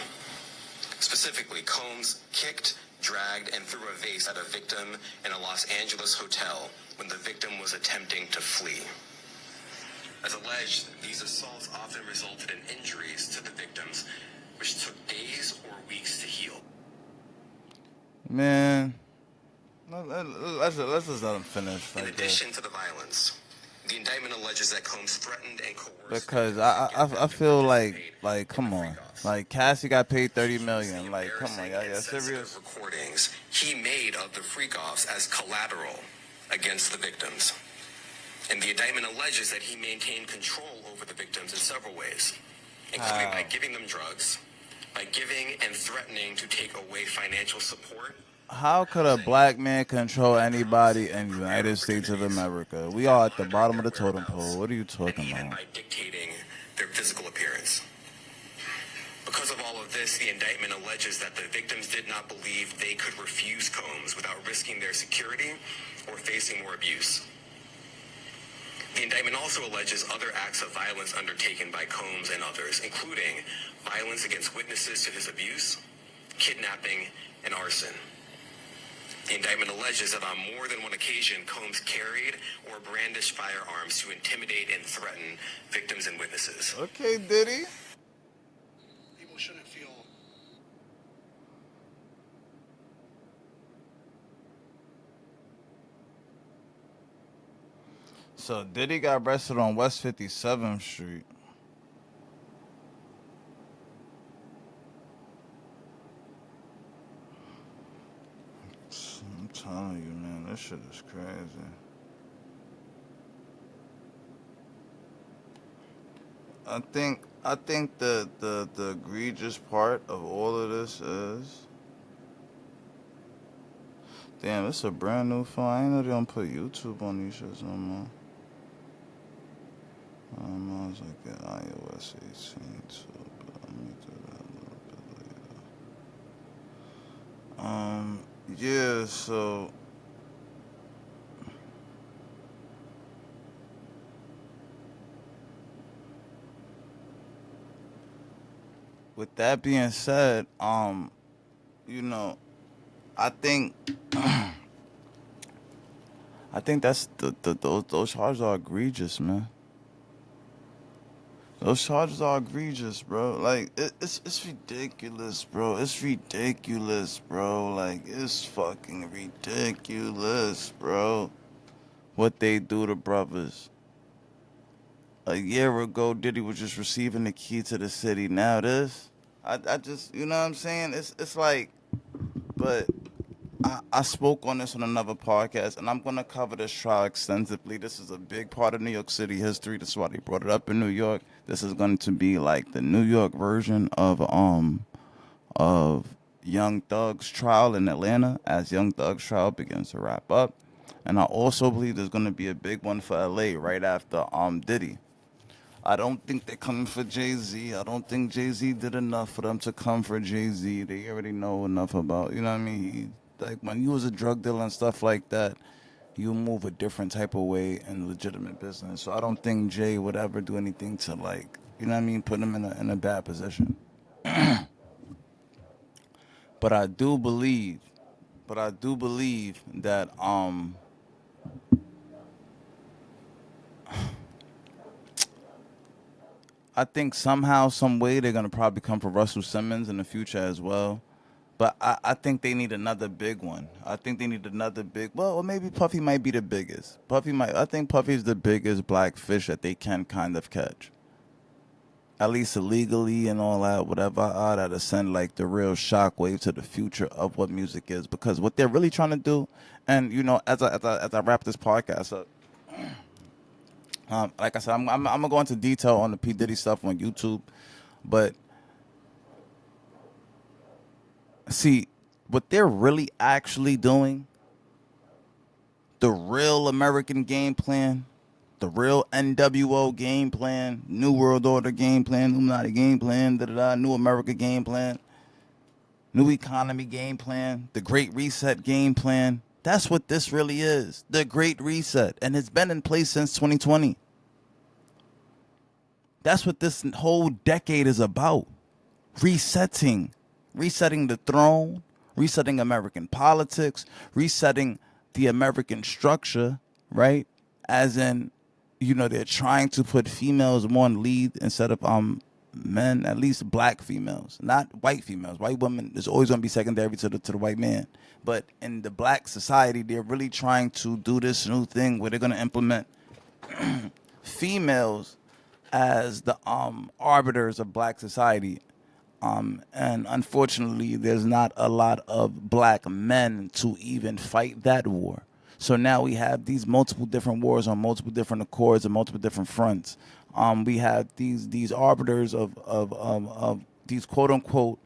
Specifically, Combs kicked, dragged, and threw a vase at a victim in a Los Angeles hotel when the victim was attempting to flee. As alleged, these assaults often resulted in injuries to the victims, which took days or weeks to heal. Man, let's just let him finish. In addition to the violence, the indictment alleges that Combs threatened and coerced. Because I feel like come on, like Cassie got paid $30 million. Like come on, y'all serious? Recordings he made of the freak-offs as collateral against the victims. And the indictment alleges that he maintained control over the victims in several ways, including by giving them drugs, by giving and threatening to take away financial support. How could a black man control anybody in the United States of America? We are at the bottom of the totem pole. What are you talking about? And even about? by dictating their physical appearance. Because of all of this, the indictment alleges that the victims did not believe they could refuse Combs without risking their security or facing more abuse. The indictment also alleges other acts of violence undertaken by Combs and others, including violence against witnesses to his abuse, kidnapping, and arson. The indictment alleges that on more than one occasion, Combs carried or brandished firearms to intimidate and threaten victims and witnesses. Okay, Diddy. People shouldn't feel. So Diddy got arrested on West 57th Street. I'm telling you, man, this shit is crazy. I think the egregious part of all of this is, damn, it's a brand new phone. I ain't know they don't put YouTube on these shits no more. I was like, yeah, iOS 18 too, but let me do that a little bit later. Yeah, so with that being said, you know, I think that's those charges are egregious, man. Those charges are egregious, bro. Like it's ridiculous, bro. It's ridiculous, bro. Like it's fucking ridiculous, bro. What they do to brothers. A year ago, Diddy was just receiving the key to the city. Now this, I just, you know what I'm saying? It's like, but I spoke on this on another podcast, and I'm going to cover this trial extensively. This is a big part of New York City history. That's why they brought it up in New York. This is going to be like the New York version of Young Thug's trial in Atlanta, as Young Thug's trial begins to wrap up. And I also believe there's going to be a big one for LA right after Diddy. I don't think they're coming for Jay-Z. I don't think Jay-Z did enough for them to come for Jay-Z. They already know enough about, you know what I mean? Like when you was a drug dealer and stuff like that, you move a different type of way in legitimate business. So I don't think Jay would ever do anything to, like, you know what I mean, put him in a bad position. But I do believe that I think somehow, some way, they're gonna probably come for Russell Simmons in the future as well. But I think they need another big one. I think they need another big. Well, or maybe Puffy might be the biggest. Puffy might. I think Puffy's the biggest black fish that they can kind of catch. At least illegally and all that, whatever. That'll send like the real shockwave to the future of what music is. Because what they're really trying to do, and you know, as I wrap this podcast up, like I said, I'm gonna go into detail on the P Diddy stuff on YouTube, but see what they're really actually doing. The real American game plan, the real NWO game plan, New World Order game plan, Illuminati game plan, New America game plan, New Economy game plan, the Great Reset game plan. That's what this really is, the Great Reset, and it's been in place since 2020. That's what this whole decade is about. Resetting the throne, resetting American politics, resetting the American structure, right? As in, you know, they're trying to put females more in lead instead of men, at least black females, not white females. White women is always going to be secondary to the white man. But in the black society, they're really trying to do this new thing where they're going to implement females as the arbiters of black society. And unfortunately, there's not a lot of black men to even fight that war. So now we have these multiple different wars on multiple different accords and multiple different fronts. We have these arbiters of these quote unquote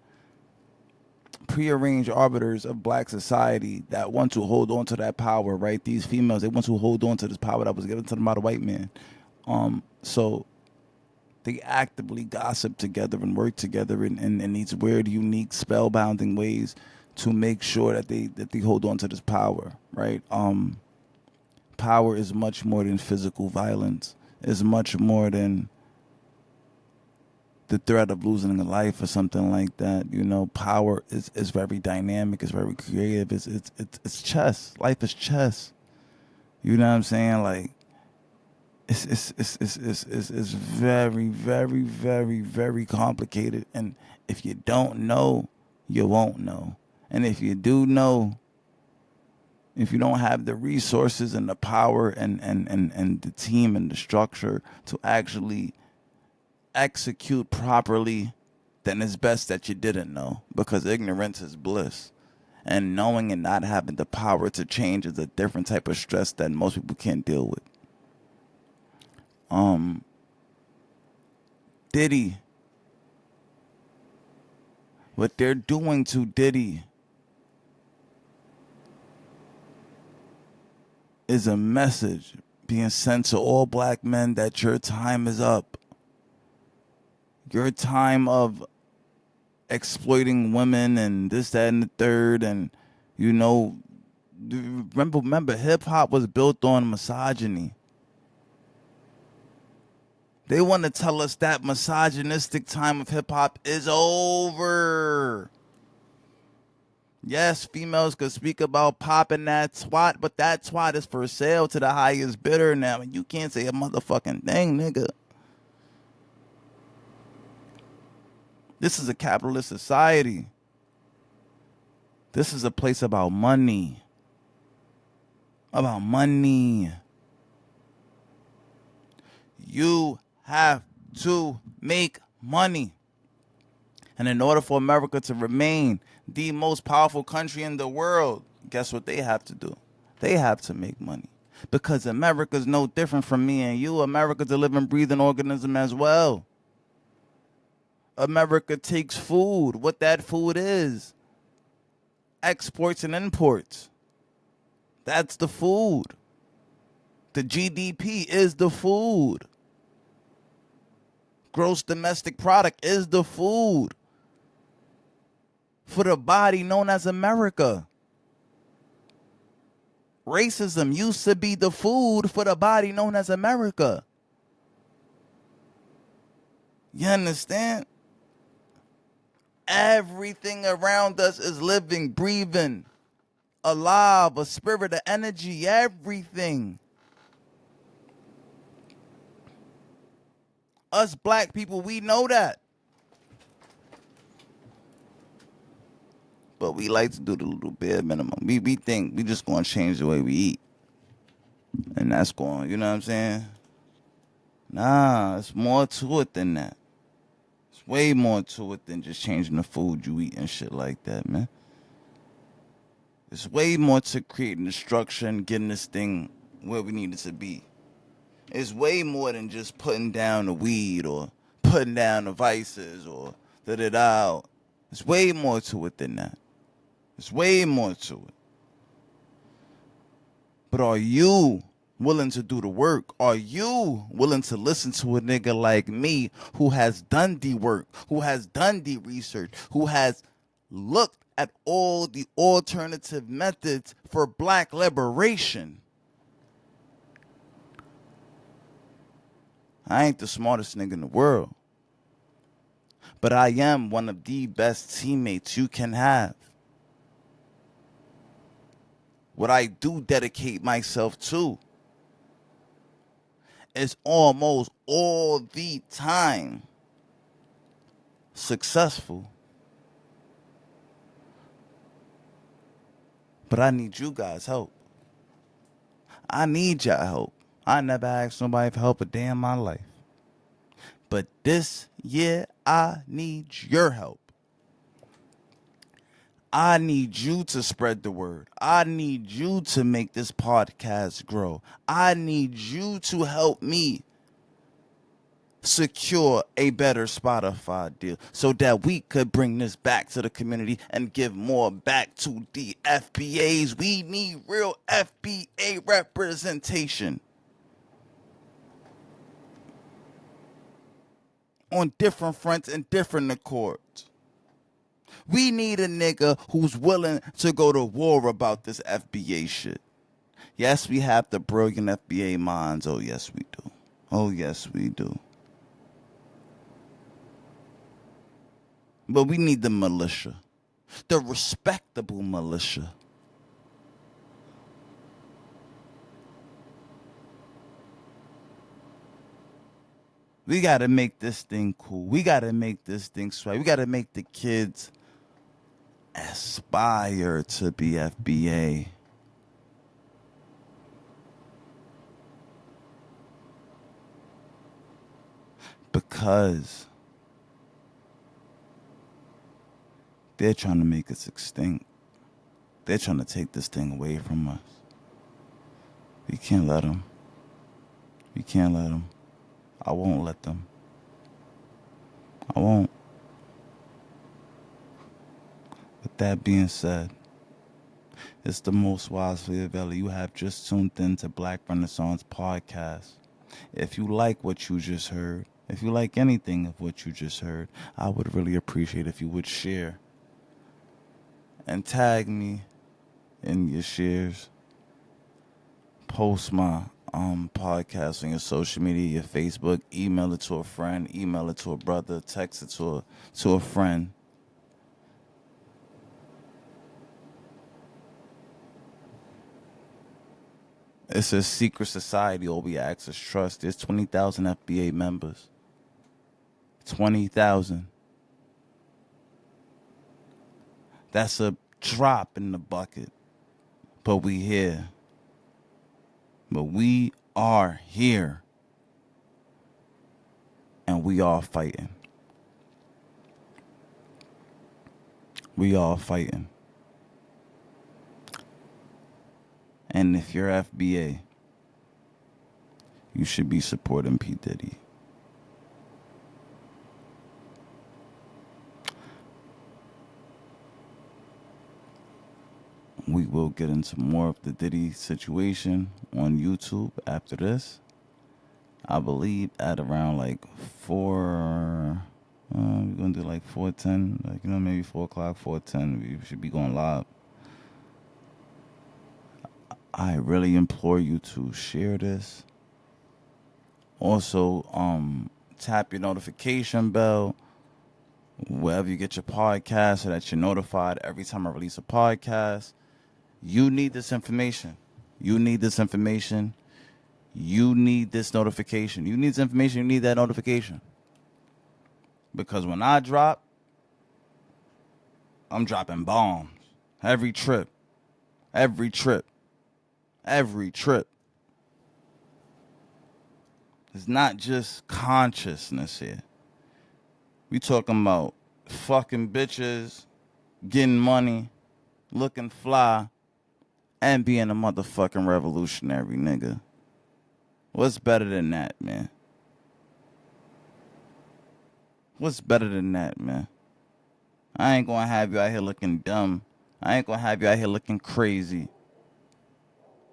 prearranged arbiters of black society that want to hold on to that power, right? These females, they want to hold on to this power that was given to them by the white man. So they actively gossip together and work together in these weird, unique, spellbinding ways to make sure that they hold on to this power, right? Power is much more than physical violence. It's much more than the threat of losing a life or something like that. You know, power is very dynamic. It's very creative. It's chess. Life is chess. You know what I'm saying? Like, it's very, very, very, very complicated. And if you don't know, you won't know. And if you do know, if you don't have the resources and the power and the team and the structure to actually execute properly, then it's best that you didn't know, because ignorance is bliss. And knowing and not having the power to change is a different type of stress that most people can't deal with. Diddy, what they're doing to Diddy is a message being sent to all black men that your time is up. Your time of exploiting women and this, that, and the third, and you know, remember, hip hop was built on misogyny. They want to tell us that misogynistic time of hip hop is over. Yes, females could speak about popping that twat, but that twat is for sale to the highest bidder now, and you can't say a motherfucking thing, nigga. This is a capitalist society. This is a place about money. About money. You have to make money. And in order for America to remain the most powerful country in the world, guess what they have to do? They have to make money. Because America's no different from me and you. America's a living, breathing organism as well. America takes food, what that food is. Exports and imports. That's the food. The GDP is the food. Gross domestic product is the food for the body known as America. Racism used to be the food for the body known as America. You understand? Everything around us is living, breathing, alive, a spirit, of energy, everything. Us black people, we know that. But we like to do the little bare minimum. We think we just gonna change the way we eat. And that's going, you know what I'm saying? Nah, it's more to it than that. It's way more to it than just changing the food you eat and shit like that, man. It's way more to creating the structure and getting this thing where we need it to be. It's way more than just putting down the weed or putting down the vices or da-da-da. It's way more to it than that. It's way more to it. But are you willing to do the work? Are you willing to listen to a nigga like me who has done the work, who has done the research, who has looked at all the alternative methods for black liberation? I ain't the smartest nigga in the world, but I am one of the best teammates you can have. What I do dedicate myself to is almost all the time successful. But I need you guys' help. I need y'all help. I never asked nobody for help a day in my life. But this year, I need your help. I need you to spread the word. I need you to make this podcast grow. I need you to help me secure a better Spotify deal so that we could bring this back to the community and give more back to the FBAs. We need real FBA representation on different fronts and different accords. We need a nigga who's willing to go to war about this FBA shit. Yes, we have the brilliant FBA minds. Oh, yes, we do. Oh, yes, we do. But we need the militia. The respectable militia. We got to make this thing cool. We got to make this thing swag. We got to make the kids aspire to be FBA. Because they're trying to make us extinct. They're trying to take this thing away from us. We can't let them. We can't let them. I won't let them. I won't. With that being said, it's the most wise Fleeahvelli. You have just tuned in to Black Renaissance Podcast. If you like what you just heard, if you like anything of what you just heard, I would really appreciate if you would share and tag me in your shares. Post my podcast on your social media, your Facebook, email it to a friend, email it to a brother, text it to a friend. It's a secret society. All we ask is trust. There's 20,000 FBA members. 20,000. That's a drop in the bucket. But we here. But we are here. And we are fighting. We are fighting. And if you're FBA, you should be supporting P. Diddy. We will get into more of the Diddy situation on YouTube after this. I believe at around like 4, we're going to do like 4:10, like, maybe 4 o'clock, 4:10. We should be going live. I really implore you to share this. Also, tap your notification bell wherever you get your podcast so that you're notified every time I release a podcast. You need this information. You need this information. you need this notification. You need this information, you need that notification. Because when I drop, I'm dropping bombs. Every trip. Every trip. Every trip. It's not just consciousness here. We talking about fucking bitches, getting money, looking fly, and being a motherfucking revolutionary, nigga. What's better than that, man? What's better than that, man? I ain't gonna have you out here looking dumb. I ain't gonna have you out here looking crazy.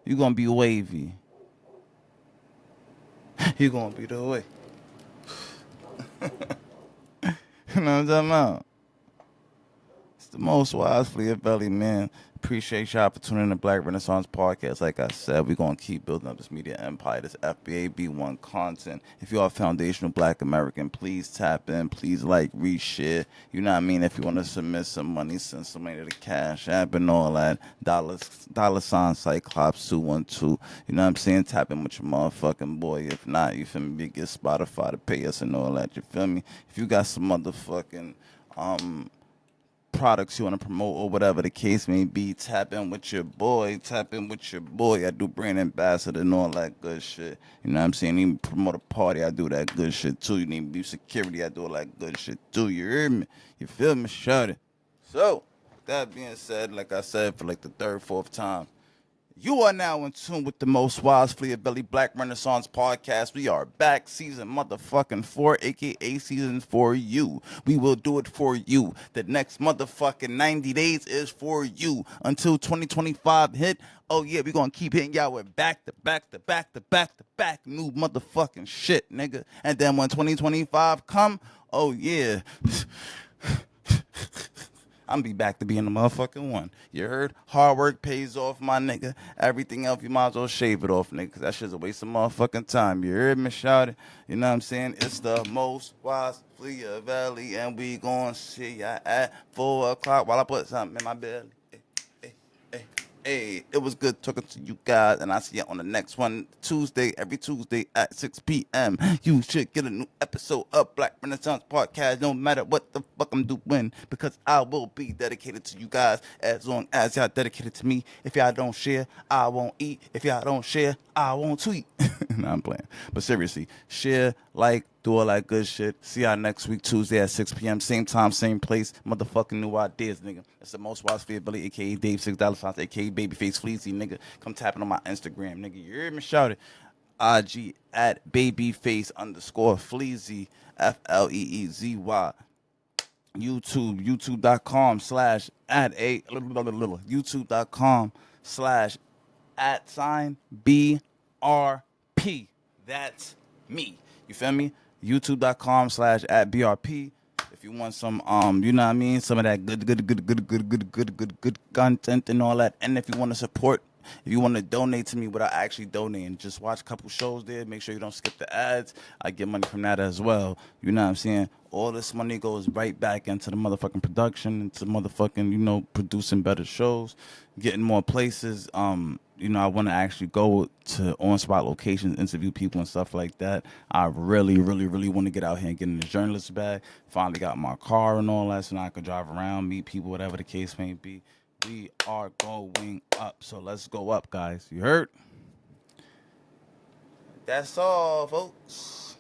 You gonna be wavy. You gonna be the way. You know what I'm talking about? It's the most wise Fleeahvelli, man. Appreciate y'all for tuning in to Black Renaissance Podcast. Like I said, we're going to keep building up this media empire, this FBA B1 content. If you are a foundational Black American, please tap in. Please like, reshare. You know what I mean? If you want to submit some money, send some money to the Cash App and all that. Dollar sign Cyclops 212. You know what I'm saying? Tap in with your motherfucking boy. If not, you feel me? Get Spotify to pay us and all that. You feel me? If you got some motherfucking products you want to promote or whatever the case may be, tap in with your boy. I do brand ambassador and all that good shit. You know what I'm saying? You promote a party, I do that good shit too. You need to be security, I do all that good shit too. You hear me? You feel me? Shut it. So, that being said, like I said for like the third, fourth time, you are now in tune with the most wise Fleeahvelli Black Renaissance Podcast. We are back, season motherfucking 4, a.k.a. season for you. We will do it for you. The next motherfucking 90 days is for you. Until 2025 hit, oh yeah, we gonna keep hitting y'all with back to back new motherfucking shit, nigga. And then when 2025 come, oh yeah. I'm be back to being the motherfucking one. You heard? Hard work pays off, my nigga. Everything else, you might as well shave it off, nigga, because that shit's a waste of motherfucking time. You heard me? Shout it. You know what I'm saying? It's the most wise Fleeahvelli, and we gonna see ya at 4 o'clock while I put something in my belly. Hey, it was good talking to you guys, and I'll see you on the next one, Tuesday, every Tuesday at 6 p.m. You should get a new episode of Black Renaissance Podcast, no matter what the fuck I'm doing, because I will be dedicated to you guys as long as y'all dedicated to me. If y'all don't share, I won't eat. If y'all don't share, I won't tweet. No, I'm playing. But seriously, share, like, do all that good shit. See y'all next week, Tuesday at 6 p.m. Same time, same place. Motherfucking new ideas, nigga. It's the most wise Fleeahvelli, a.k.a. Dave $6 signs, a.k.a. Babyface Fleezy, nigga. Come tapping on my Instagram, nigga. You heard me? Shout it. IG at babyface_Fleezy, Fleezy. YouTube.com/@BRP. That's me. You feel me? YouTube.com/@BRP. If you want some, you know what I mean, some of that good content and all that. And if you want to support, if you want to donate to me without actually donating, just watch a couple shows there. Make sure you don't skip the ads. I get money from that as well. You know what I'm saying? All this money goes right back into the motherfucking production, into motherfucking, you know, producing better shows, getting more places. You know, I want to actually go to on-spot locations, interview people and stuff like that. I really want to get out here and get in the journalist bag. Finally got my car and all that, so now I can drive around, meet people, whatever the case may be. We are going up, so let's go up, guys. You heard? That's all, folks.